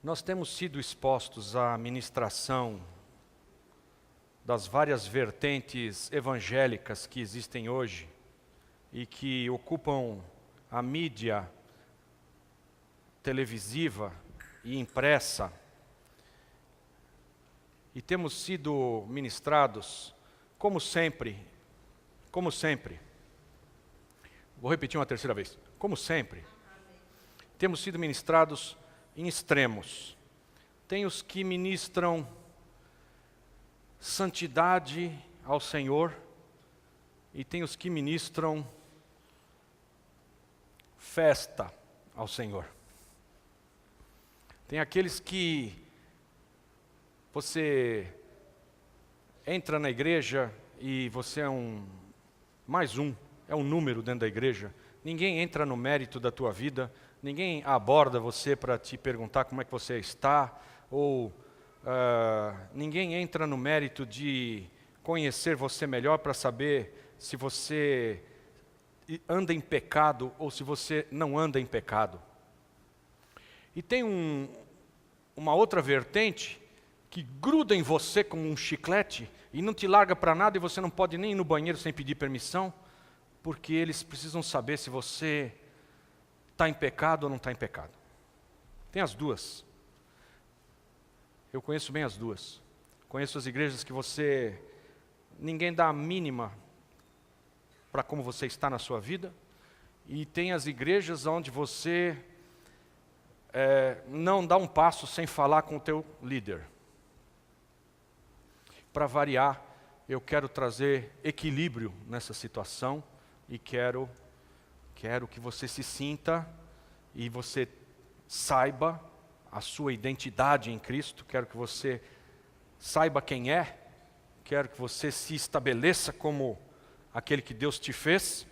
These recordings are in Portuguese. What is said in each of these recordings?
Nós temos sido expostos à ministração das várias vertentes evangélicas que existem hoje e que ocupam a mídia televisiva e impressa. E temos sido ministrados, como sempre, vou repetir uma terceira vez, como sempre, temos sido ministrados em extremos. Tem os que ministram santidade ao Senhor e tem os que ministram festa ao Senhor. Tem aqueles que você entra na igreja e você é é um número dentro da igreja. Ninguém entra no mérito da tua vida, ninguém aborda você para te perguntar como é que você está, ou ninguém entra no mérito de conhecer você melhor para saber se você anda em pecado ou se você não anda em pecado. E tem uma outra vertente que gruda em você como um chiclete e não te larga para nada e você não pode nem ir no banheiro sem pedir permissão, porque eles precisam saber se você está em pecado ou não está em pecado. Tem as duas. Eu conheço bem as duas. Conheço as igrejas que ninguém dá a mínima para como você está na sua vida, e tem as igrejas onde você não dá um passo sem falar com o teu líder. Para variar, eu quero trazer equilíbrio nessa situação e quero que você se sinta e você saiba a sua identidade em Cristo, quero que você saiba quem é, quero que você se estabeleça como aquele que Deus te fez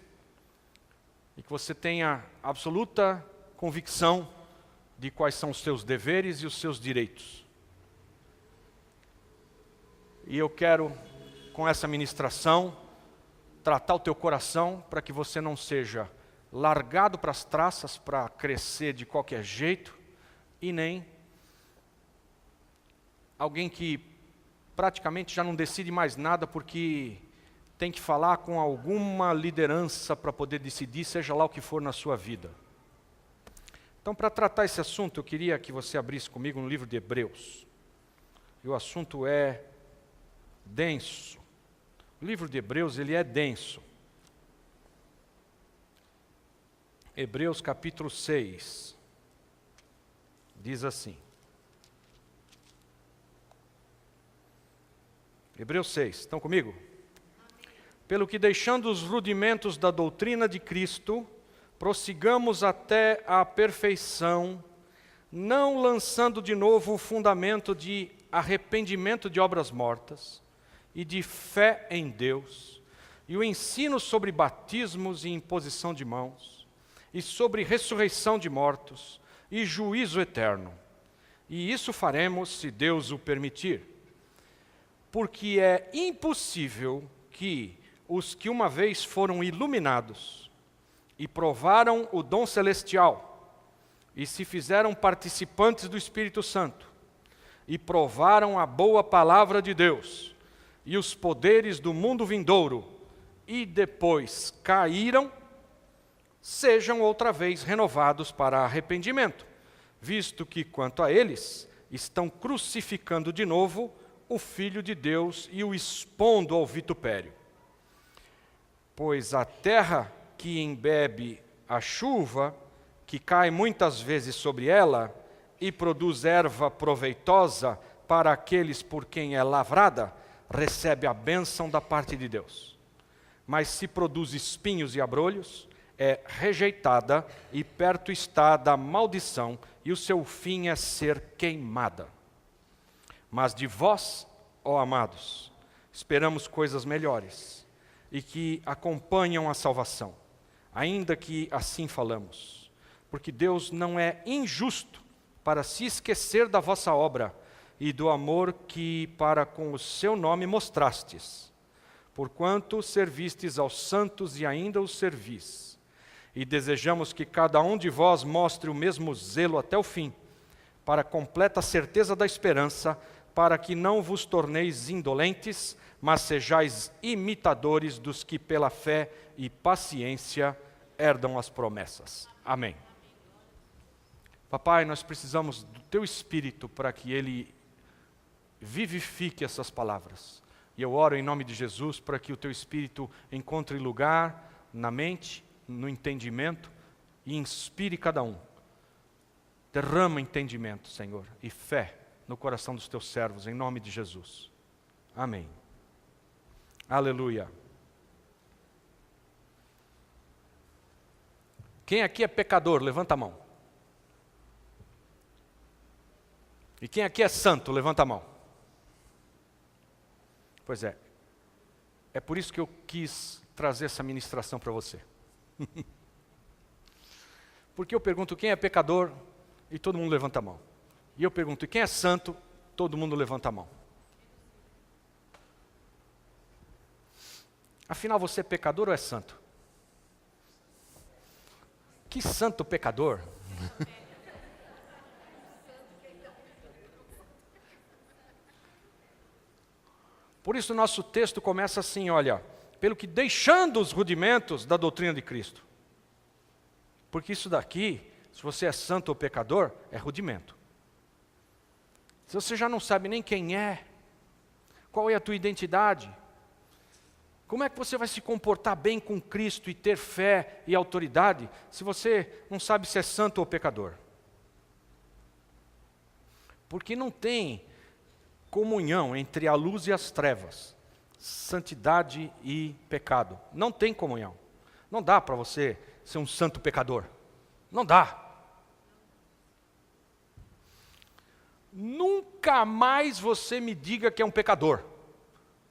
e que você tenha absoluta convicção de quais são os seus deveres e os seus direitos. E eu quero, com essa ministração, tratar o teu coração para que você não seja largado para as traças para crescer de qualquer jeito, e nem alguém que praticamente já não decide mais nada porque tem que falar com alguma liderança para poder decidir, seja lá o que for na sua vida. Então, para tratar esse assunto, eu queria que você abrisse comigo no livro de Hebreus. E o assunto é denso. O livro de Hebreus, ele é denso. Hebreus capítulo 6. Diz assim. Hebreus 6, estão comigo? Pelo que, deixando os rudimentos da doutrina de Cristo, prossigamos até a perfeição, não lançando de novo o fundamento de arrependimento de obras mortas e de fé em Deus, e o ensino sobre batismos e imposição de mãos, e sobre ressurreição de mortos e juízo eterno. E isso faremos se Deus o permitir. Porque é impossível que os que uma vez foram iluminados e provaram o dom celestial e se fizeram participantes do Espírito Santo e provaram a boa palavra de Deus e os poderes do mundo vindouro e depois caíram, sejam outra vez renovados para arrependimento, visto que, quanto a eles, estão crucificando de novo o Filho de Deus e o expondo ao vitupério. Pois a terra que embebe a chuva, que cai muitas vezes sobre ela, e produz erva proveitosa para aqueles por quem é lavrada, recebe a bênção da parte de Deus. Mas se produz espinhos e abrolhos, é rejeitada e perto está da maldição, e o seu fim é ser queimada. Mas de vós, ó amados, esperamos coisas melhores, e que acompanham a salvação, ainda que assim falamos. Porque Deus não é injusto para se esquecer da vossa obra e do amor que para com o seu nome mostrastes, porquanto servistes aos santos e ainda os servis. E desejamos que cada um de vós mostre o mesmo zelo até o fim, para a completa certeza da esperança, para que não vos torneis indolentes, mas sejais imitadores dos que pela fé e paciência herdam as promessas. Amém. Papai, nós precisamos do Teu Espírito para que Ele vivifique essas palavras. E eu oro em nome de Jesus para que o Teu Espírito encontre lugar na mente, no entendimento e inspire cada um. Derrama entendimento, Senhor, e fé no coração dos Teus servos, em nome de Jesus. Amém. Aleluia. Quem aqui é pecador, levanta a mão. E quem aqui é santo, levanta a mão. Pois é. É por isso que eu quis trazer essa ministração para você. Porque eu pergunto quem é pecador e todo mundo levanta a mão. E eu pergunto e quem é santo, todo mundo levanta a mão. Afinal, você é pecador ou é santo? Que santo pecador? Por isso o nosso texto começa assim, olha, pelo que deixando os rudimentos da doutrina de Cristo. Porque isso daqui, se você é santo ou pecador, é rudimento. Se você já não sabe nem quem é, qual é a tua identidade, como é que você vai se comportar bem com Cristo e ter fé e autoridade, se você não sabe se é santo ou pecador? Porque não tem comunhão entre a luz e as trevas, santidade e pecado. Não tem comunhão. Não dá para você ser um santo pecador. Não dá. Nunca mais você me diga que é um pecador.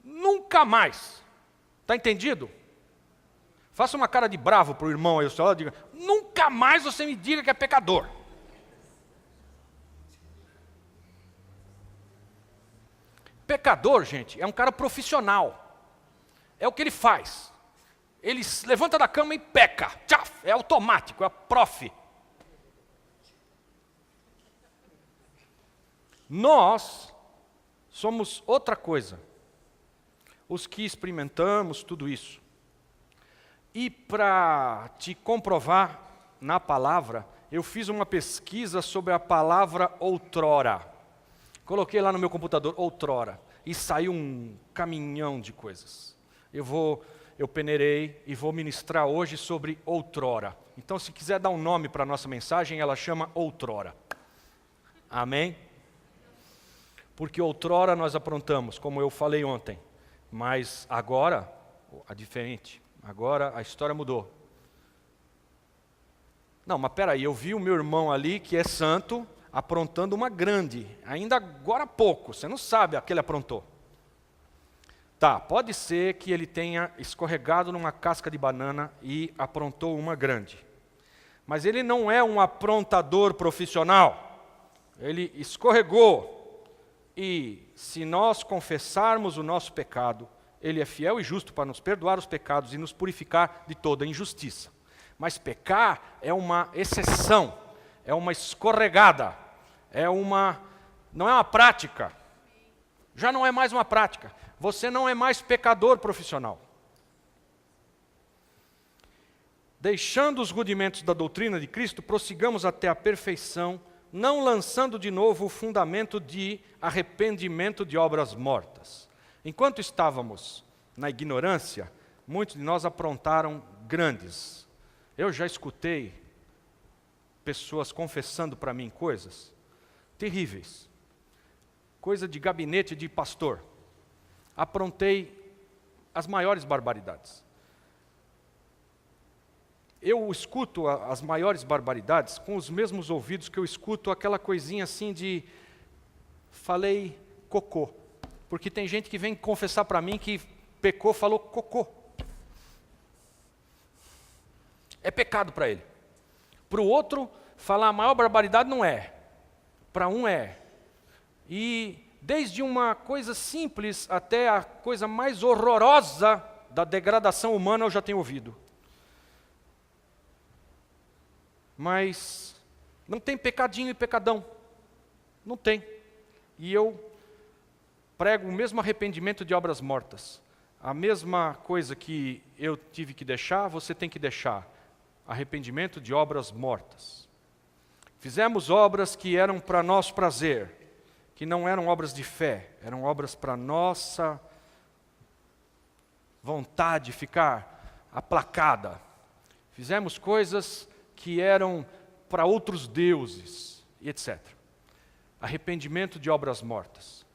Nunca mais. Está entendido? Faça uma cara de bravo para o irmão aí, o senhor, diga, nunca mais você me diga que é pecador. Pecador, gente, é um cara profissional. É o que ele faz. Ele se levanta da cama e peca. Tchaf, é automático, é prof. Nós somos outra coisa. Os que experimentamos tudo isso. E para te comprovar na palavra, eu fiz uma pesquisa sobre a palavra outrora. Coloquei lá no meu computador, outrora, e saiu um caminhão de coisas. Eu peneirei e vou ministrar hoje sobre outrora. Então, se quiser dar um nome para a nossa mensagem, ela chama outrora. Amém? Porque outrora nós aprontamos, como eu falei ontem. Mas agora, é diferente. Agora a história mudou. Não, mas peraí, eu vi o meu irmão ali, que é santo, aprontando uma grande, ainda agora há pouco, você não sabe a que ele aprontou. Tá, pode ser que ele tenha escorregado numa casca de banana e aprontou uma grande. Mas ele não é um aprontador profissional. Ele escorregou. E se nós confessarmos o nosso pecado, Ele é fiel e justo para nos perdoar os pecados e nos purificar de toda injustiça. Mas pecar é uma exceção, é uma escorregada. Não é uma prática. Já não é mais uma prática. Você não é mais pecador profissional. Deixando os rudimentos da doutrina de Cristo, prossigamos até a perfeição, não lançando de novo o fundamento de arrependimento de obras mortas. Enquanto estávamos na ignorância, muitos de nós aprontaram grandes. Eu já escutei pessoas confessando para mim coisas terríveis. Coisa de gabinete de pastor. Aprontei as maiores barbaridades. Eu escuto as maiores barbaridades com os mesmos ouvidos que eu escuto aquela coisinha assim de falei cocô. Porque tem gente que vem confessar para mim que pecou, falou cocô. É pecado para ele. Para o outro, falar a maior barbaridade não é. Para um é. E desde uma coisa simples até a coisa mais horrorosa da degradação humana eu já tenho ouvido. Mas não tem pecadinho e pecadão. Não tem. E eu prego o mesmo arrependimento de obras mortas. A mesma coisa que eu tive que deixar, você tem que deixar. Arrependimento de obras mortas. Fizemos obras que eram para nosso prazer, que não eram obras de fé, eram obras para nossa vontade de ficar aplacada. Fizemos coisas que eram para outros deuses, e etc. Arrependimento de obras mortas.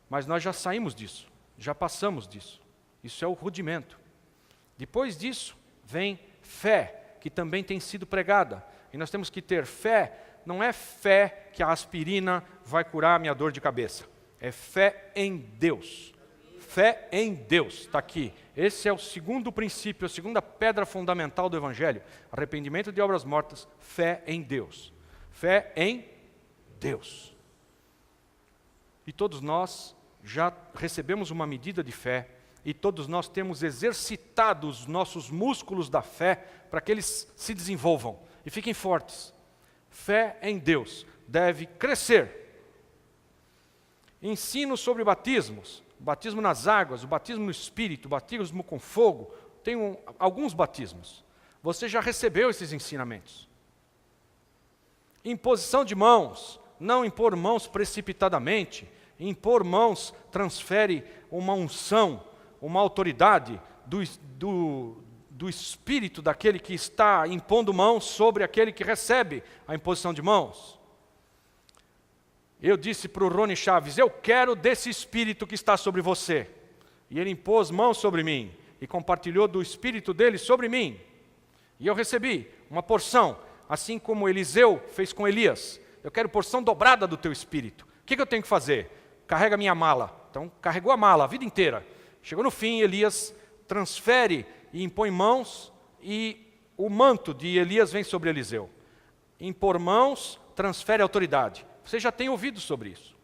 Mas nós já saímos disso, já passamos disso. Isso é o rudimento. Depois disso, vem fé, que também tem sido pregada. E nós temos que ter fé, não é fé que a aspirina vai curar a minha dor de cabeça. É fé em Deus. Fé em Deus, está aqui. Esse é o segundo princípio, a segunda pedra fundamental do Evangelho. Arrependimento de obras mortas, fé em Deus. Fé em Deus. E todos nós já recebemos uma medida de fé, e todos nós temos exercitado os nossos músculos da fé para que eles se desenvolvam e fiquem fortes. Fé em Deus deve crescer. Ensino sobre batismos, o batismo nas águas, o batismo no Espírito, o batismo com fogo. Tem alguns batismos. Você já recebeu esses ensinamentos. Imposição de mãos, não impor mãos precipitadamente. Impor mãos transfere uma unção, uma autoridade do espírito daquele que está impondo mãos sobre aquele que recebe a imposição de mãos. Eu disse para o Rony Chaves, eu quero desse espírito que está sobre você. E ele impôs mãos sobre mim e compartilhou do espírito dele sobre mim. E eu recebi uma porção, assim como Eliseu fez com Elias. Eu quero porção dobrada do teu espírito. O que eu tenho que fazer? Carrega a minha mala. Então, carregou a mala a vida inteira. Chegou no fim, Elias transfere e impõe mãos, e o manto de Elias vem sobre Eliseu. Impor mãos, transfere autoridade. Você já tem ouvido sobre isso.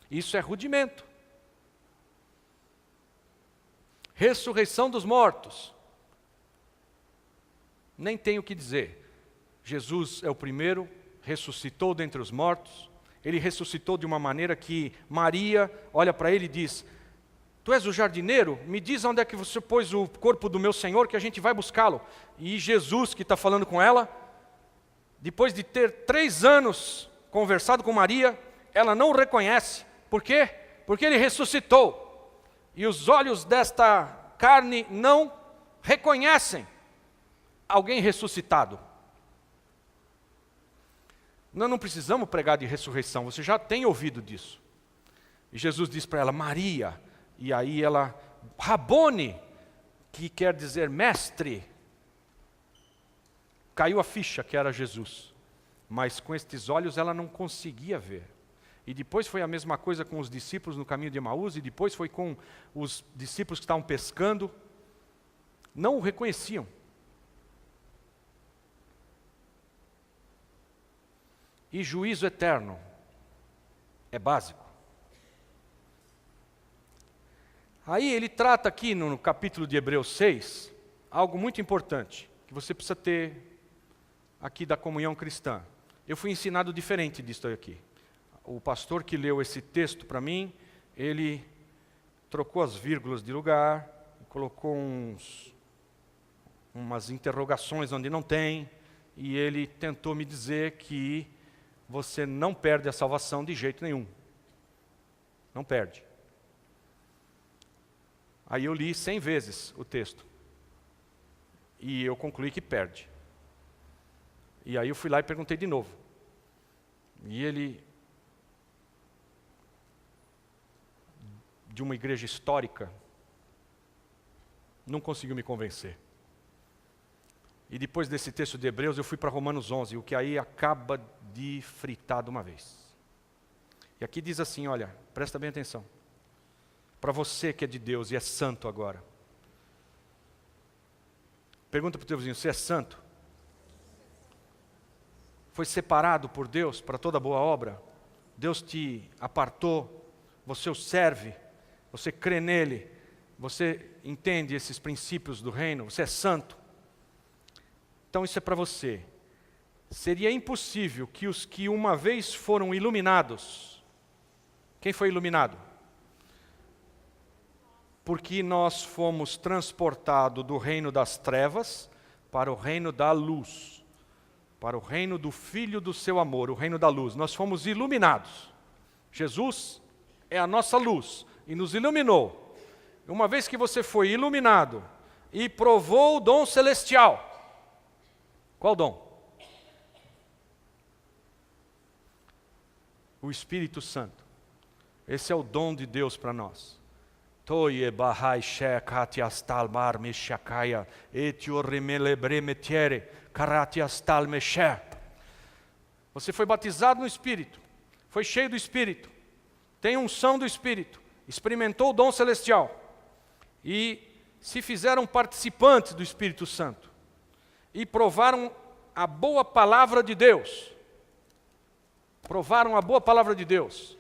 Isso é rudimento. Ressurreição dos mortos. Nem tenho o que dizer. Jesus é o primeiro, ressuscitou dentre os mortos. Ele ressuscitou de uma maneira que Maria olha para ele e diz, tu és o jardineiro? Me diz onde é que você pôs o corpo do meu Senhor, que a gente vai buscá-lo. E Jesus, que está falando com ela, depois de ter 3 anos conversado com Maria, ela não o reconhece. Por quê? Porque ele ressuscitou. E os olhos desta carne não reconhecem alguém ressuscitado. Nós não precisamos pregar de ressurreição, você já tem ouvido disso. E Jesus diz para ela, Maria, e aí ela, Rabone, que quer dizer mestre. Caiu a ficha que era Jesus, mas com estes olhos ela não conseguia ver. E depois foi a mesma coisa com os discípulos no caminho de Emaús, e depois foi com os discípulos que estavam pescando. Não o reconheciam. E juízo eterno é básico. Aí ele trata aqui no capítulo de Hebreus 6, algo muito importante, que você precisa ter aqui da comunhão cristã. Eu fui ensinado diferente disso aqui. O pastor que leu esse texto para mim, ele trocou as vírgulas de lugar, colocou umas interrogações onde não tem, e ele tentou me dizer que você não perde a salvação de jeito nenhum. Não perde. Aí eu li 100 vezes o texto. E eu concluí que perde. E aí eu fui lá e perguntei de novo. E ele, de uma igreja histórica, não conseguiu me convencer. E depois desse texto de Hebreus, eu fui para Romanos 11, o que aí acaba de fritar de uma vez. E aqui diz assim, olha, presta bem atenção. Para você que é de Deus e é santo agora. Pergunta para o teu vizinho, você é santo? Foi separado por Deus para toda boa obra? Deus te apartou, você o serve, você crê nele, você entende esses princípios do reino, você é santo. Então isso é para você. seria impossível que os que uma vez foram iluminados, quem foi iluminado? Porque nós fomos transportados do reino das trevas para o reino da luz, para o reino do Filho do seu amor, o reino da luz. Nós fomos iluminados. Jesus é a nossa luz e nos iluminou. Uma vez que você foi iluminado e provou o dom celestial, qual dom? O Espírito Santo. Esse é o dom de Deus para nós. Toye bahai shekati astal mar meshakaya etioremelebre metiere karati astal meshe. Você foi batizado no Espírito, foi cheio do Espírito, tem unção do Espírito, experimentou o dom celestial e se fizeram participantes do Espírito Santo e provaram a boa palavra de Deus. Provaram a boa palavra de Deus.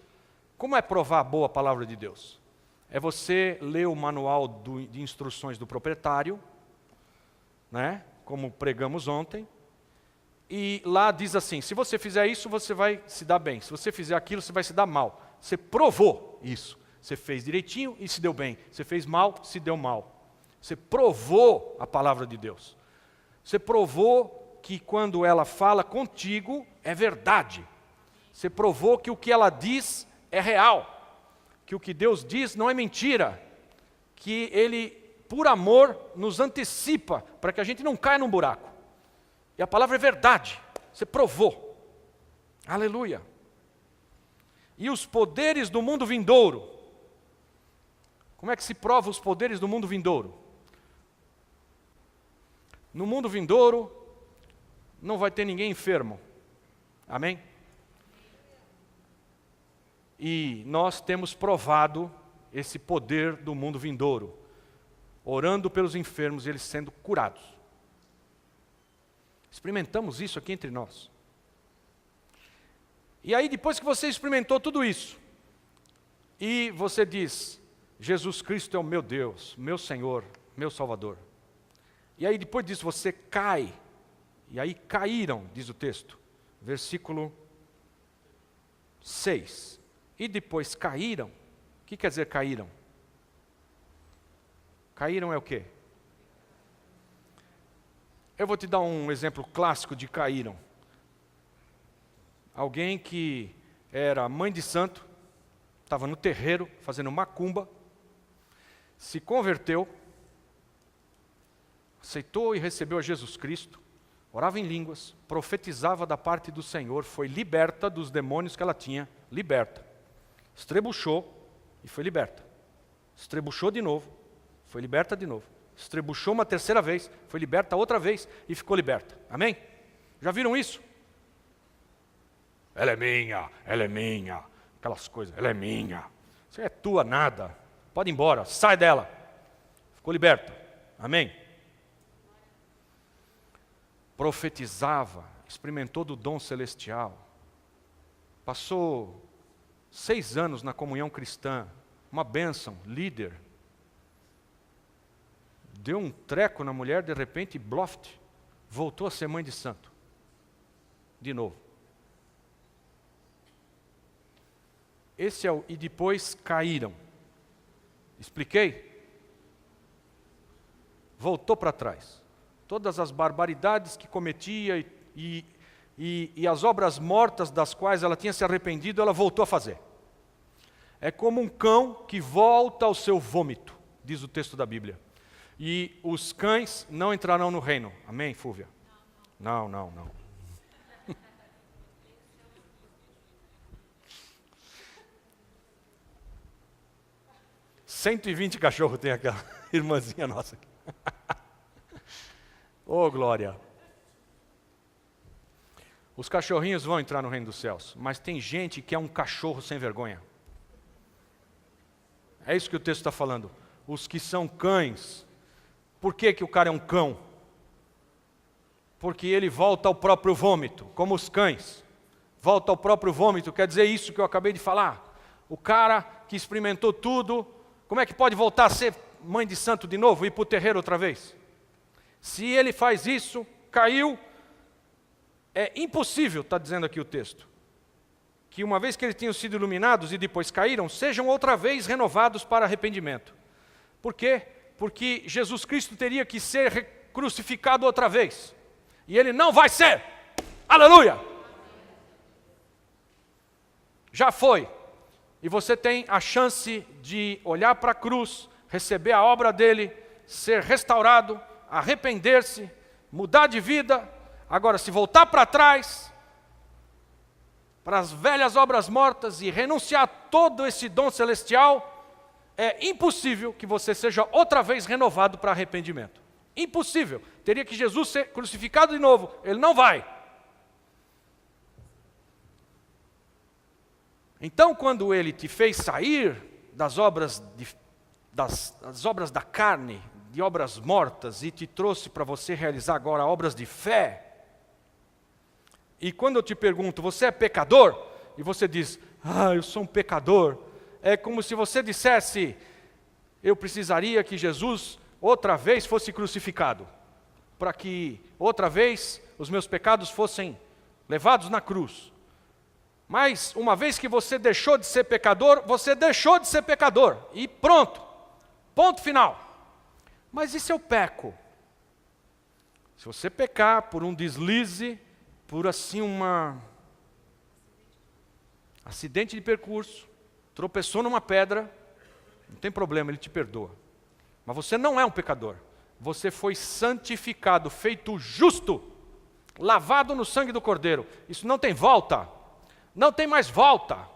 Como é provar a boa palavra de Deus? É você ler o manual de instruções do proprietário, né? Como pregamos ontem, e lá diz assim, se você fizer isso, você vai se dar bem. Se você fizer aquilo, você vai se dar mal. Você provou isso. Você fez direitinho e se deu bem. Você fez mal, se deu mal. Você provou a palavra de Deus. Você provou que quando ela fala contigo, é verdade. Você provou que o que ela diz é real. Que o que Deus diz não é mentira, que Ele, por amor, nos antecipa, para que a gente não caia num buraco. E a palavra é verdade, você provou. Aleluia. E os poderes do mundo vindouro. Como é que se prova os poderes do mundo vindouro? No mundo vindouro, não vai ter ninguém enfermo. Amém? E nós temos provado esse poder do mundo vindouro, orando pelos enfermos e eles sendo curados. Experimentamos isso aqui entre nós. E aí depois que você experimentou tudo isso, e você diz, Jesus Cristo é o meu Deus, meu Senhor, meu Salvador. E aí depois disso você cai, e aí caíram, diz o texto, versículo 6. E depois caíram. O que quer dizer caíram? Caíram é o quê? Eu vou te dar um exemplo clássico de caíram. Alguém que era mãe de santo, estava no terreiro fazendo macumba, se converteu, aceitou e recebeu a Jesus Cristo, orava em línguas, profetizava da parte do Senhor, foi liberta dos demônios que ela tinha, liberta. Estrebuchou e foi liberta. Estrebuchou de novo, foi liberta de novo. Estrebuchou uma terceira vez, foi liberta outra vez e ficou liberta. Amém? Já viram isso? Ela é minha. Aquelas coisas, ela é minha. Isso é tua nada. Pode ir embora, sai dela. Ficou liberta. Amém? Profetizava, experimentou do dom celestial. Passou 6 anos na comunhão cristã, uma bênção, líder. Deu um treco na mulher, de repente, bloft, voltou a ser mãe de santo. De novo. Esse é o... E depois caíram. Expliquei? Voltou para trás. Todas as barbaridades que cometia e as obras mortas das quais ela tinha se arrependido, ela voltou a fazer. É como um cão que volta ao seu vômito, diz o texto da Bíblia. E os cães não entrarão no reino. Amém, Fúvia? Não. 120 cachorros tem aquela irmãzinha nossa aqui. Oh, glória! Os cachorrinhos vão entrar no reino dos céus, mas tem gente que é um cachorro sem vergonha. É isso que o texto está falando. Os que são cães. Por que o cara é um cão? Porque ele volta ao próprio vômito, como os cães. Volta ao próprio vômito, quer dizer isso que eu acabei de falar. O cara que experimentou tudo, como é que pode voltar a ser mãe de santo de novo e ir para o terreiro outra vez? Se ele faz isso, caiu, É impossível, está dizendo aqui o texto, que uma vez que eles tinham sido iluminados e depois caíram, sejam outra vez renovados para arrependimento. Por quê? Porque Jesus Cristo teria que ser crucificado outra vez. E Ele não vai ser. Aleluia! Já foi. E você tem a chance de olhar para a cruz, receber a obra dele, ser restaurado, arrepender-se, mudar de vida. Agora, se voltar para trás, para as velhas obras mortas e renunciar a todo esse dom celestial, é impossível que você seja outra vez renovado para arrependimento. Impossível. Teria que Jesus ser crucificado de novo. Ele não vai. Então, quando Ele te fez sair das obras, das obras da carne, de obras mortas, e te trouxe para você realizar agora obras de fé, e quando eu te pergunto, você é pecador? E você diz, eu sou um pecador. É como se você dissesse, eu precisaria que Jesus outra vez fosse crucificado, para que outra vez os meus pecados fossem levados na cruz. Mas uma vez que você deixou de ser pecador, você deixou de ser pecador. E pronto, ponto final. Mas e se eu peco? Se você pecar por um deslize, por assim acidente de percurso, tropeçou numa pedra, não tem problema, Ele te perdoa. Mas você não é um pecador. Você foi santificado, feito justo, lavado no sangue do Cordeiro. Isso não tem volta. Não tem mais volta.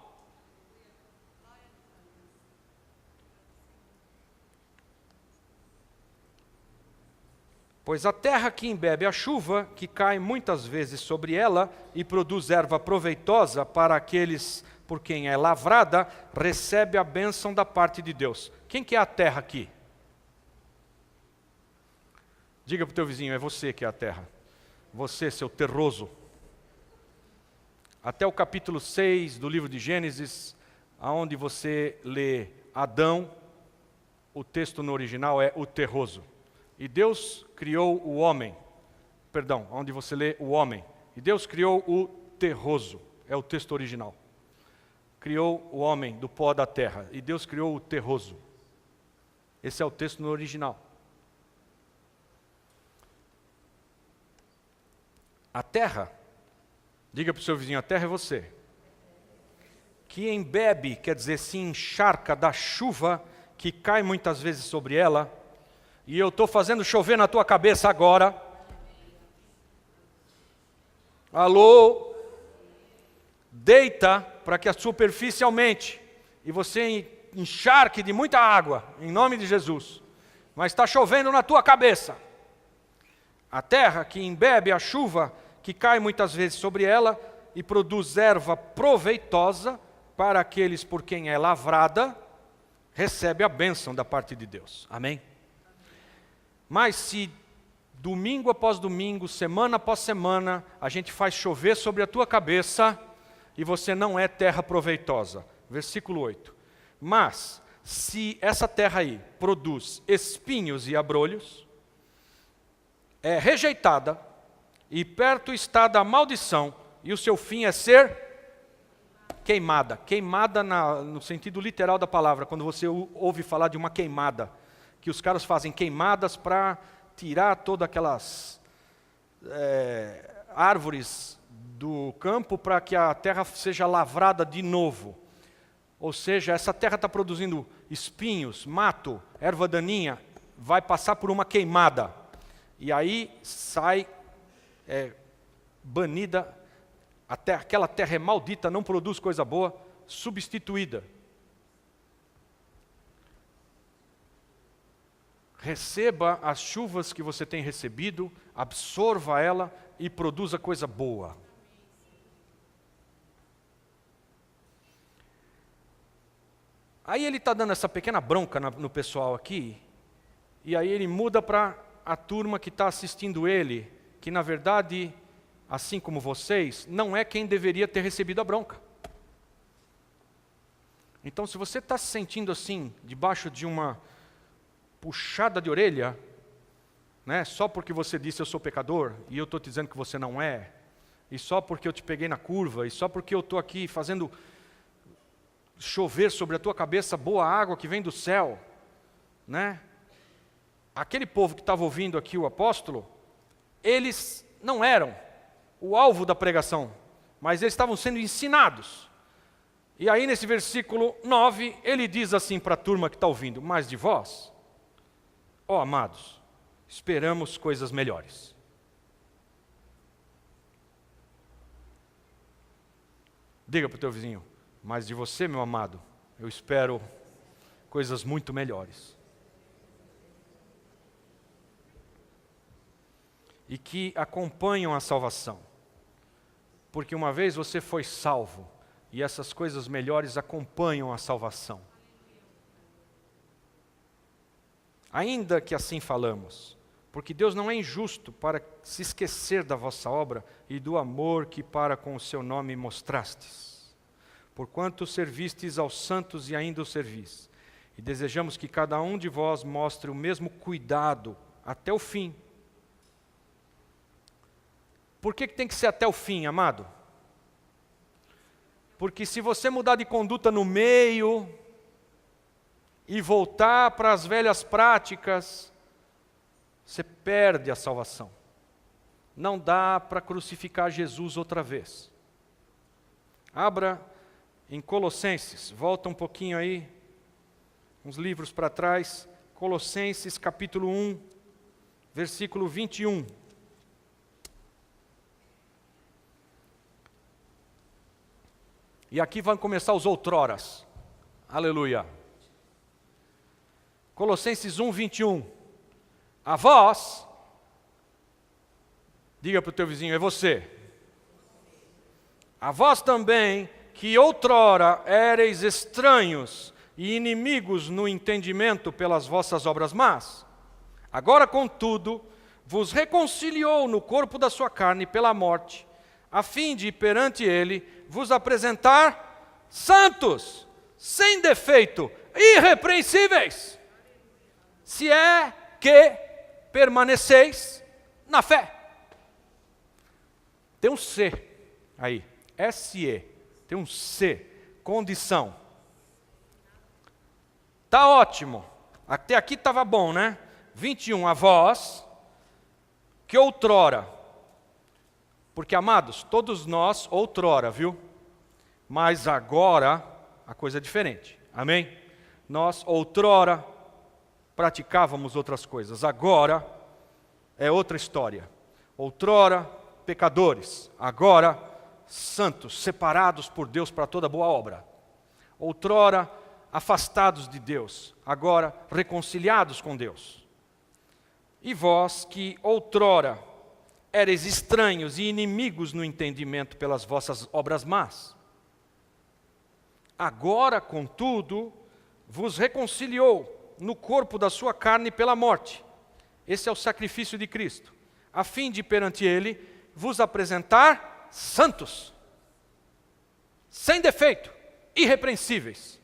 Pois a terra que embebe a chuva, que cai muitas vezes sobre ela e produz erva proveitosa para aqueles por quem é lavrada, recebe a bênção da parte de Deus. Quem que é a terra aqui? Diga para o teu vizinho, é você que é a terra. Você, seu terroso. Até o capítulo 6 do livro de Gênesis, aonde você lê Adão, o texto no original é o terroso. E Deus criou o homem, onde você lê o homem. E Deus criou o terroso, é o texto original. Criou o homem do pó da terra, e Deus criou o terroso. Esse é o texto no original. A terra, diga para o seu vizinho, a terra é você. Que embebe, quer dizer, se encharca da chuva que cai muitas vezes sobre ela, e eu estou fazendo chover na tua cabeça agora. Alô? Deita para que a superfície aumente, e você encharque de muita água, em nome de Jesus. Mas está chovendo na tua cabeça. A terra que embebe a chuva que cai muitas vezes sobre ela e produz erva proveitosa para aqueles por quem é lavrada, recebe a bênção da parte de Deus. Amém? Mas se domingo após domingo, semana após semana, a gente faz chover sobre a tua cabeça e você não é terra proveitosa. Versículo 8. Mas se essa terra aí produz espinhos e abrolhos, é rejeitada, e perto está da maldição, e o seu fim é ser queimada. Queimada no sentido literal da palavra, quando você ouve falar de uma queimada, que os caras fazem queimadas para tirar todas aquelas árvores do campo para que a terra seja lavrada de novo. Ou seja, essa terra está produzindo espinhos, mato, erva daninha, vai passar por uma queimada. E aí sai banida, aquela terra é maldita, não produz coisa boa, substituída. Receba as chuvas que você tem recebido, absorva ela e produza coisa boa. Aí ele está dando essa pequena bronca no pessoal aqui, e aí ele muda para a turma que está assistindo ele, que na verdade, assim como vocês, não é quem deveria ter recebido a bronca. Então, se você está se sentindo assim, debaixo de uma puxada de orelha, né, só porque você disse eu sou pecador, e eu estou te dizendo que você não é, e só porque eu te peguei na curva, e só porque eu estou aqui fazendo chover sobre a tua cabeça boa água que vem do céu, né? Aquele povo que estava ouvindo aqui o apóstolo, eles não eram o alvo da pregação, mas eles estavam sendo ensinados. E aí nesse versículo 9, ele diz assim para a turma que está ouvindo: mas de vós, ó amados, esperamos coisas melhores. Diga para o teu vizinho: mas de você, meu amado, eu espero coisas muito melhores. E que acompanham a salvação. Porque uma vez você foi salvo, e essas coisas melhores acompanham a salvação. Ainda que assim falamos, porque Deus não é injusto para se esquecer da vossa obra e do amor que para com o seu nome mostrastes. Porquanto servistes aos santos e ainda os servis. E desejamos que cada um de vós mostre o mesmo cuidado até o fim. Por que tem que ser até o fim, amado? Porque se você mudar de conduta no meio e voltar para as velhas práticas, você perde a salvação. Não dá para crucificar Jesus outra vez. Abra em Colossenses, volta um pouquinho aí, uns livros para trás, Colossenses capítulo 1, versículo 21. E aqui vão começar os outroras. Aleluia. Colossenses 1, 21. A vós, diga para o teu vizinho, é você. A vós também, que outrora éreis estranhos e inimigos no entendimento pelas vossas obras más, agora, contudo, vos reconciliou no corpo da sua carne pela morte, a fim de, perante ele, vos apresentar santos, sem defeito, irrepreensíveis, se é que permaneceis na fé. Tem um C aí, S-E, tem um C, condição. Tá ótimo, até aqui estava bom, né? 21, a vós, que outrora, porque, amados, todos nós outrora, viu? Mas agora a coisa é diferente. Amém? Nós outrora praticávamos outras coisas. Agora é outra história. Outrora pecadores. Agora santos, separados por Deus para toda boa obra. Outrora afastados de Deus. Agora reconciliados com Deus. E vós que outrora éreis estranhos e inimigos no entendimento pelas vossas obras más. Agora, contudo, vos reconciliou no corpo da sua carne pela morte. Esse é o sacrifício de Cristo, a fim de, perante ele, vos apresentar santos, sem defeito, irrepreensíveis.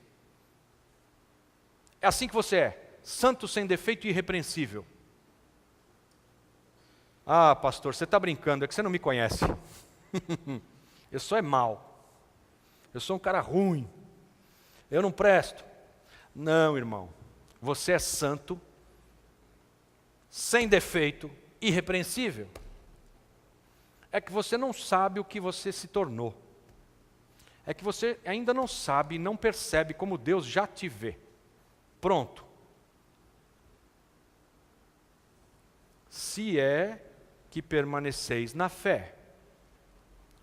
É assim que você é, santo, sem defeito e irrepreensível. Ah, pastor, você está brincando, é que você não me conhece. Eu sou mau. Eu sou um cara ruim. Eu não presto. Não, irmão. Você é santo, sem defeito, irrepreensível. É que você não sabe o que você se tornou. É que você ainda não sabe e não percebe como Deus já te vê. Pronto. Se é que permaneceis na fé,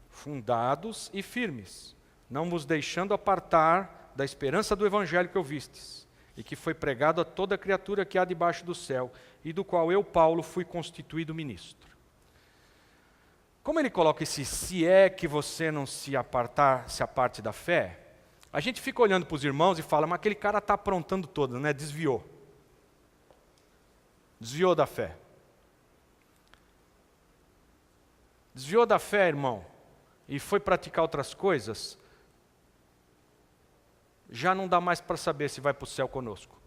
fundados e firmes, não vos deixando apartar da esperança do evangelho que ouvistes, e que foi pregado a toda criatura que há debaixo do céu, e do qual eu, Paulo, fui constituído ministro. Como ele coloca esse se é que você não se aparte da fé, a gente fica olhando para os irmãos e fala, mas aquele cara está aprontando todo, né? Desviou da fé. Desviou da fé, irmão, e foi praticar outras coisas, já não dá mais para saber se vai para o céu conosco.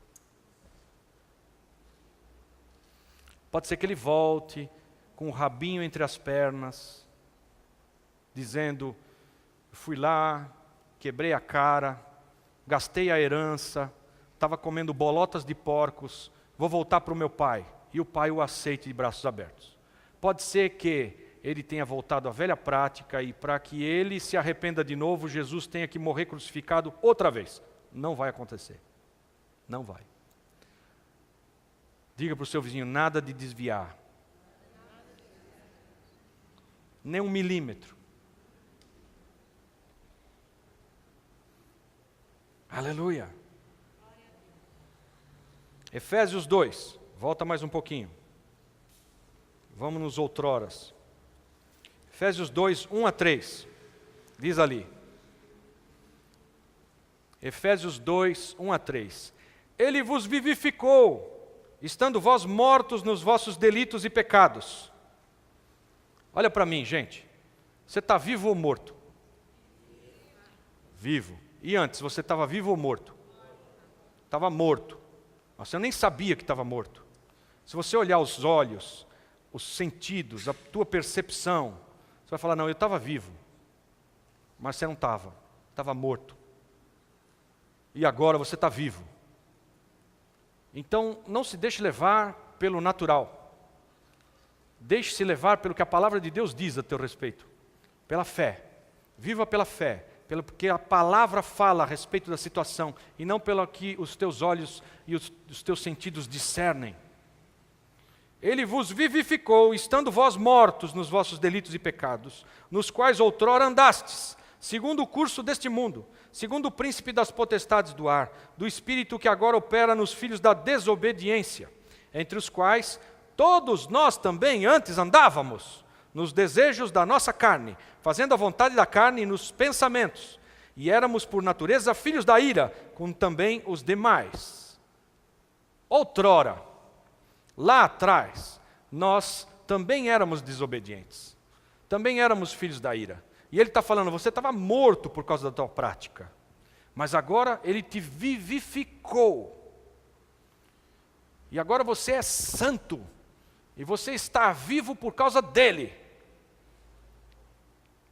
Pode ser que ele volte com o rabinho entre as pernas, dizendo, fui lá, quebrei a cara, gastei a herança, estava comendo bolotas de porcos, vou voltar para o meu pai. E o pai o aceite de braços abertos. Pode ser que ele tenha voltado à velha prática e para que ele se arrependa de novo, Jesus tenha que morrer crucificado outra vez. Não vai acontecer. Não vai. Diga para o seu vizinho, nada de desviar. Nem 1 milímetro. Aleluia. Efésios 2, volta mais um pouquinho. Vamos nos outroras. Efésios 2, 1 a 3. Diz ali. Efésios 2, 1 a 3. Ele vos vivificou, estando vós mortos nos vossos delitos e pecados. Olha para mim, gente. Você está vivo ou morto? Vivo. E antes, você estava vivo ou morto? Estava morto. Mas você nem sabia que estava morto. Se você olhar os olhos, os sentidos, a tua percepção, você vai falar, não, eu estava vivo. Mas você não estava. Estava morto. E agora você está vivo. Então, não se deixe levar pelo natural. Deixe-se levar pelo que a palavra de Deus diz a teu respeito. Pela fé. Viva pela fé. Porque a palavra fala a respeito da situação. E não pelo que os teus olhos e os teus sentidos discernem. Ele vos vivificou, estando vós mortos nos vossos delitos e pecados, nos quais outrora andastes, segundo o curso deste mundo, segundo o príncipe das potestades do ar, do espírito que agora opera nos filhos da desobediência, entre os quais todos nós também antes andávamos, nos desejos da nossa carne, fazendo a vontade da carne e nos pensamentos, e éramos por natureza filhos da ira, como também os demais. Outrora, lá atrás, nós também éramos desobedientes. Também éramos filhos da ira. E ele está falando, você estava morto por causa da tua prática. Mas agora ele te vivificou. E agora você é santo. E você está vivo por causa dele.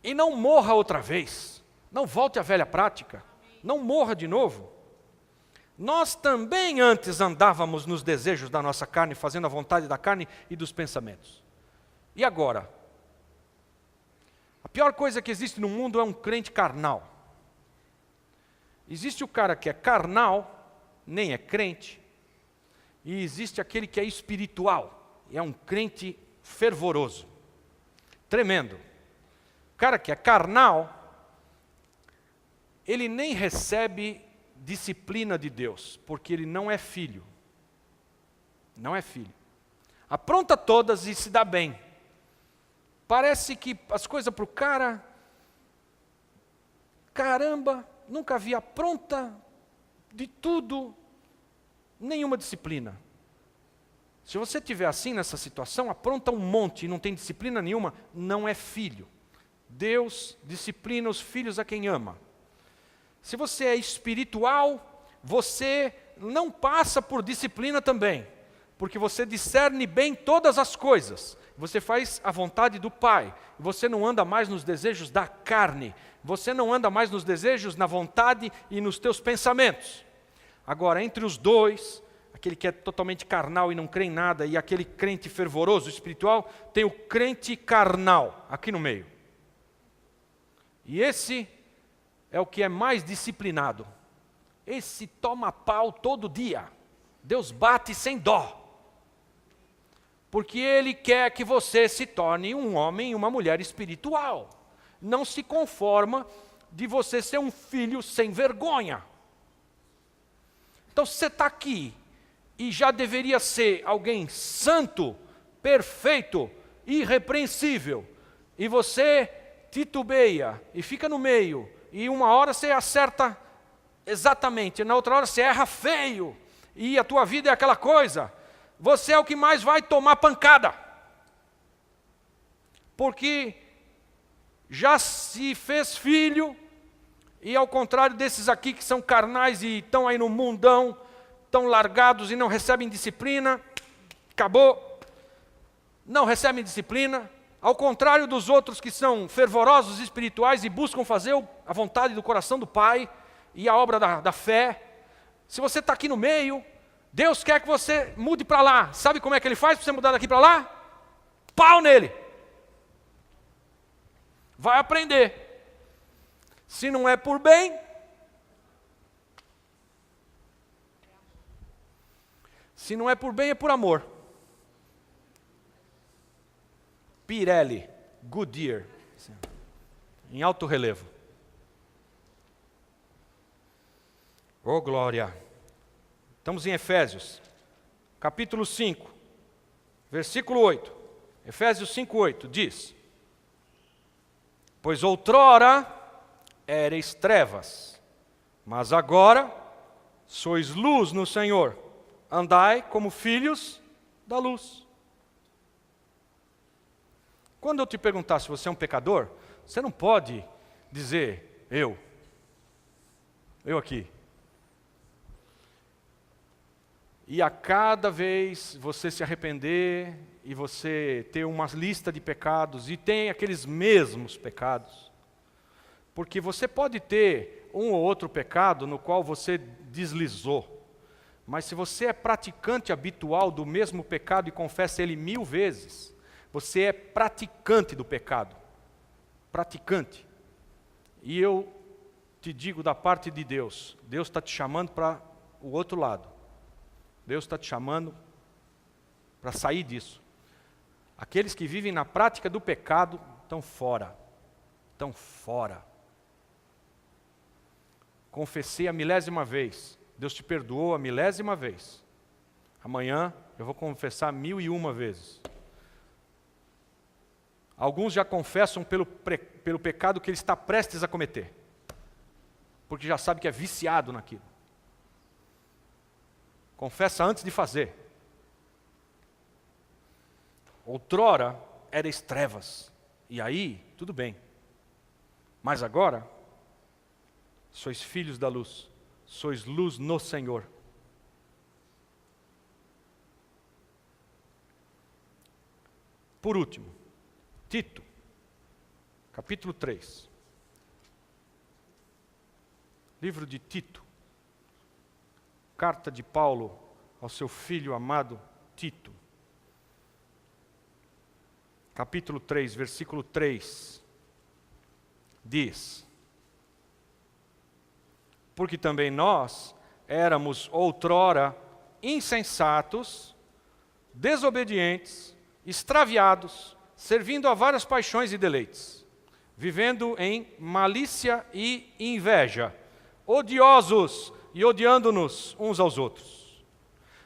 E não morra outra vez. Não volte à velha prática. Não morra de novo. Nós também antes andávamos nos desejos da nossa carne, fazendo a vontade da carne e dos pensamentos. E agora? A pior coisa que existe no mundo é um crente carnal. Existe o cara que é carnal, nem é crente, e existe aquele que é espiritual, e é um crente fervoroso. Tremendo. O cara que é carnal, ele nem recebe disciplina de Deus, porque ele não é filho. Não é filho. Apronta todas e se dá bem. Parece que as coisas para o cara, caramba, nunca vi apronta de tudo, nenhuma disciplina. Se você estiver assim nessa situação, apronta um monte e não tem disciplina nenhuma, não é filho. Deus disciplina os filhos a quem ama. Se você é espiritual, você não passa por disciplina também, porque você discerne bem todas as coisas. Você faz a vontade do Pai. Você não anda mais nos desejos da carne. Você não anda mais nos desejos, na vontade e nos teus pensamentos. Agora, entre os dois, aquele que é totalmente carnal e não crê em nada, e aquele crente fervoroso, espiritual, tem o crente carnal, aqui no meio. E esse é o que é mais disciplinado. Esse toma pau todo dia. Deus bate sem dó. Porque Ele quer que você se torne um homem e uma mulher espiritual. Não se conforma de você ser um filho sem vergonha. Então, se você está aqui e já deveria ser alguém santo, perfeito, irrepreensível, e você titubeia e fica no meio, e uma hora você acerta exatamente, e na outra hora você erra feio, e a tua vida é aquela coisa, você é o que mais vai tomar pancada. Porque já se fez filho, e ao contrário desses aqui que são carnais e estão aí no mundão, estão largados e não recebem disciplina, acabou, não recebem disciplina, ao contrário dos outros que são fervorosos espirituais e buscam fazer a vontade do coração do Pai e a obra da fé, se você está aqui no meio, Deus quer que você mude para lá. Sabe como é que Ele faz para você mudar daqui para lá? Pau nele. Vai aprender. Se não é por bem, se não é por bem, é por amor. Pirelli, Goodyear, em alto relevo. Oh, glória! Estamos em Efésios, capítulo 5, versículo 8. Efésios 5, 8, diz: Pois outrora éreis trevas, mas agora sois luz no Senhor. Andai como filhos da luz. Quando eu te perguntar se você é um pecador, você não pode dizer, eu aqui. E a cada vez você se arrepender e você ter uma lista de pecados, e tem aqueles mesmos pecados, porque você pode ter um ou outro pecado no qual você deslizou, mas se você é praticante habitual do mesmo pecado e confessa ele 1000 vezes, você é praticante do pecado. Praticante. E eu te digo da parte de Deus, Deus está te chamando para o outro lado. Deus está te chamando para sair disso. Aqueles que vivem na prática do pecado estão fora. Estão fora. Confessei a 1000ª vez. Deus te perdoou a 1000ª vez. Amanhã eu vou confessar 1001 vezes. Alguns já confessam pelo pecado que ele está prestes a cometer, porque já sabe que é viciado naquilo. Confessa antes de fazer. Outrora erais trevas, e aí, tudo bem. Mas agora, sois filhos da luz, sois luz no Senhor. Por último, Tito, capítulo 3. Livro de Tito. Carta de Paulo ao seu filho amado Tito. Capítulo 3, versículo 3. Diz: Porque também nós éramos outrora insensatos, desobedientes, extraviados, servindo a várias paixões e deleites, vivendo em malícia e inveja, odiosos e odiando-nos uns aos outros.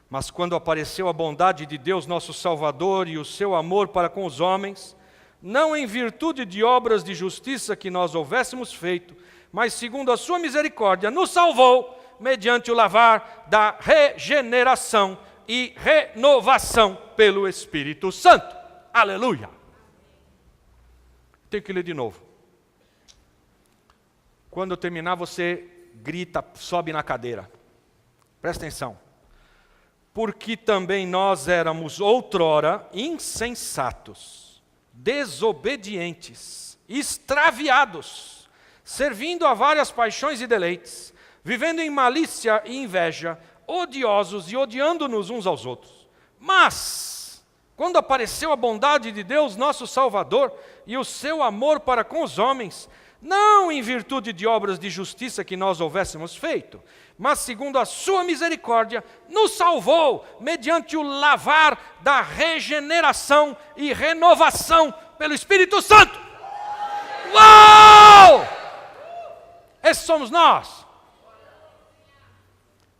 Mas quando apareceu a bondade de Deus nosso Salvador e o seu amor para com os homens, não em virtude de obras de justiça que nós houvéssemos feito, mas segundo a sua misericórdia, nos salvou mediante o lavar da regeneração e renovação pelo Espírito Santo. Aleluia! Tenho que ler de novo. Quando eu terminar, você grita, sobe na cadeira. Presta atenção. Porque também nós éramos outrora insensatos, desobedientes, extraviados, servindo a várias paixões e deleites, vivendo em malícia e inveja, odiosos e odiando-nos uns aos outros. Mas, quando apareceu a bondade de Deus, nosso Salvador, e o seu amor para com os homens, não em virtude de obras de justiça que nós houvéssemos feito, mas segundo a sua misericórdia, nos salvou mediante o lavar da regeneração e renovação pelo Espírito Santo. Uau! Esses somos nós.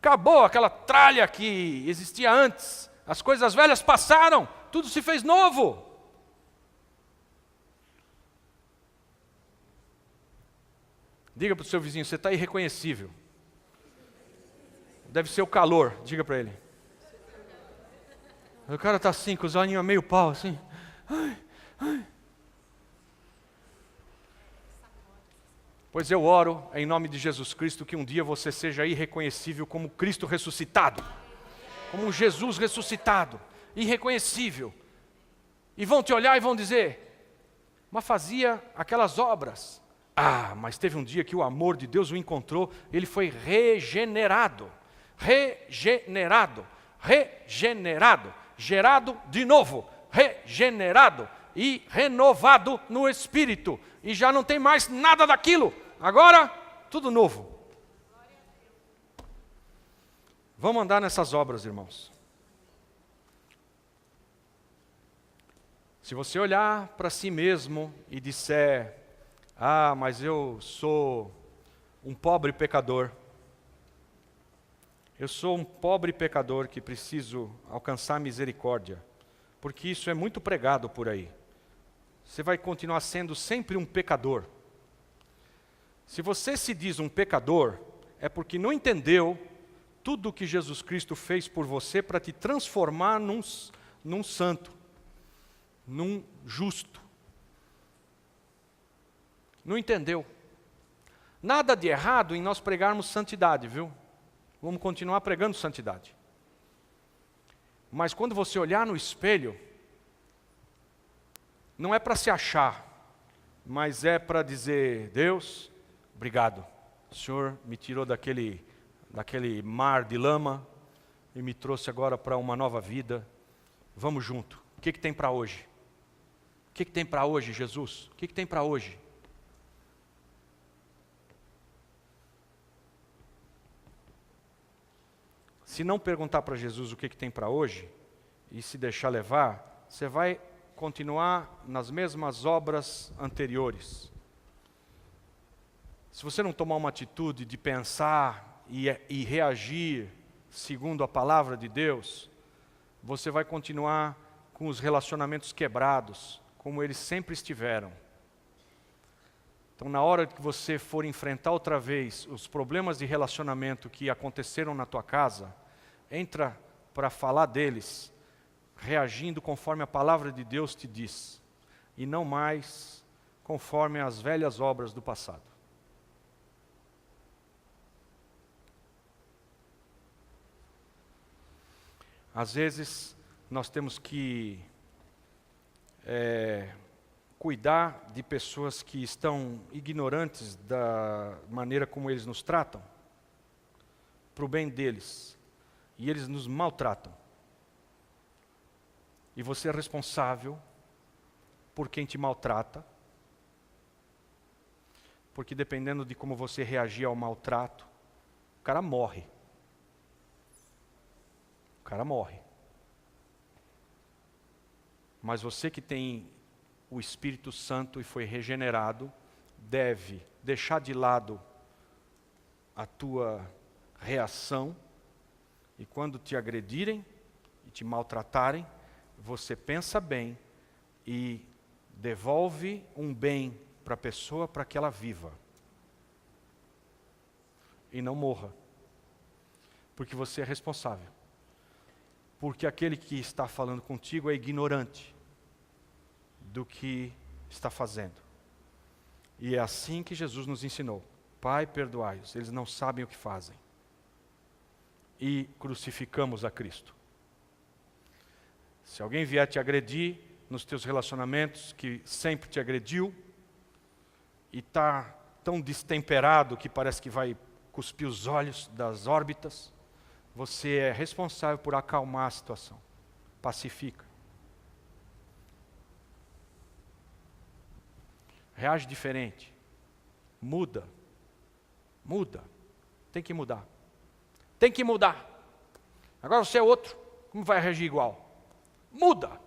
Acabou aquela tralha que existia antes. As coisas velhas passaram, tudo se fez novo. Diga para o seu vizinho, você está irreconhecível. Deve ser o calor, diga para ele. O cara está assim, com os olhinhos meio pau, assim. Ai, ai. Pois eu oro, em nome de Jesus Cristo, que um dia você seja irreconhecível como Cristo ressuscitado. Como um Jesus ressuscitado, irreconhecível. E vão te olhar e vão dizer, mas fazia aquelas obras. Mas teve um dia que o amor de Deus o encontrou, ele foi regenerado, gerado de novo, regenerado e renovado no Espírito. E já não tem mais nada daquilo, agora tudo novo. Vamos andar nessas obras, irmãos. Se você olhar para si mesmo e disser, mas eu sou um pobre pecador. Eu sou um pobre pecador que preciso alcançar misericórdia. Porque isso é muito pregado por aí. Você vai continuar sendo sempre um pecador. Se você se diz um pecador, é porque não entendeu tudo o que Jesus Cristo fez por você para te transformar num santo, num justo. Não entendeu. Nada de errado em nós pregarmos santidade, viu? Vamos continuar pregando santidade. Mas quando você olhar no espelho, não é para se achar, mas é para dizer, Deus, obrigado. O Senhor me tirou daquele mar de lama e me trouxe agora para uma nova vida. Vamos junto. O que tem para hoje? O que tem para hoje, Jesus? O que tem para hoje? Se não perguntar para Jesus o que tem para hoje, e se deixar levar, você vai continuar nas mesmas obras anteriores. Se você não tomar uma atitude de pensar e reagir segundo a palavra de Deus, você vai continuar com os relacionamentos quebrados, como eles sempre estiveram. Então, na hora que você for enfrentar outra vez os problemas de relacionamento que aconteceram na tua casa, entra para falar deles, reagindo conforme a palavra de Deus te diz, e não mais conforme as velhas obras do passado. Às vezes, nós temos que cuidar de pessoas que estão ignorantes da maneira como eles nos tratam, para o bem deles. E eles nos maltratam. E você é responsável por quem te maltrata. Porque dependendo de como você reagir ao maltrato, o cara morre. O cara morre. Mas você que tem o Espírito Santo e foi regenerado, deve deixar de lado a tua reação. E quando te agredirem e te maltratarem, você pensa bem e devolve um bem para a pessoa para que ela viva. E não morra. Porque você é responsável. Porque aquele que está falando contigo é ignorante do que está fazendo. E é assim que Jesus nos ensinou. Pai, perdoai-os, eles não sabem o que fazem. E crucificamos a Cristo. Se alguém vier te agredir nos teus relacionamentos, que sempre te agrediu, e está tão destemperado que parece que vai cuspir os olhos das órbitas, você é responsável por acalmar a situação. Pacifica. Reage diferente. Muda. Muda. Tem que mudar. Tem que mudar. Agora você é outro. Como vai reagir igual? Muda.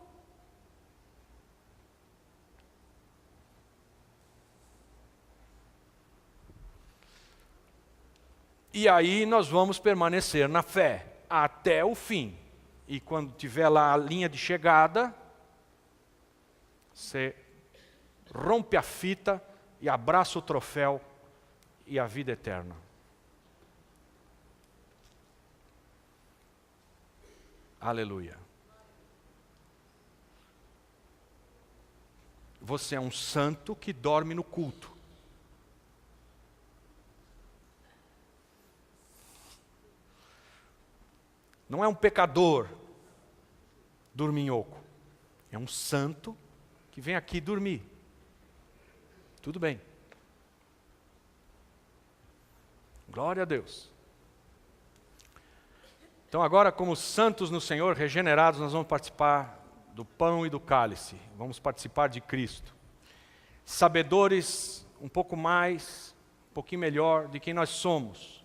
E aí nós vamos permanecer na fé até o fim. E quando tiver lá a linha de chegada, você rompe a fita e abraça o troféu e a vida eterna. Aleluia. Você é um santo que dorme no culto. Não é um pecador dorminhoco. É um santo que vem aqui dormir. Tudo bem. Glória a Deus. Então agora, como santos no Senhor, regenerados, nós vamos participar do pão e do cálice. Vamos participar de Cristo. Sabedores um pouco mais, um pouquinho melhor de quem nós somos.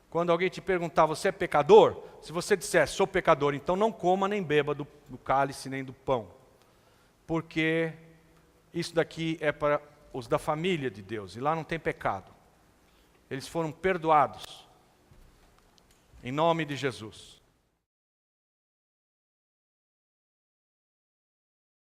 Quando alguém te perguntar, você é pecador? Se você disser, sou pecador, então não coma nem beba do cálice nem do pão. Porque isso daqui é para os da família de Deus, e lá não tem pecado. Eles foram perdoados. Em nome de Jesus.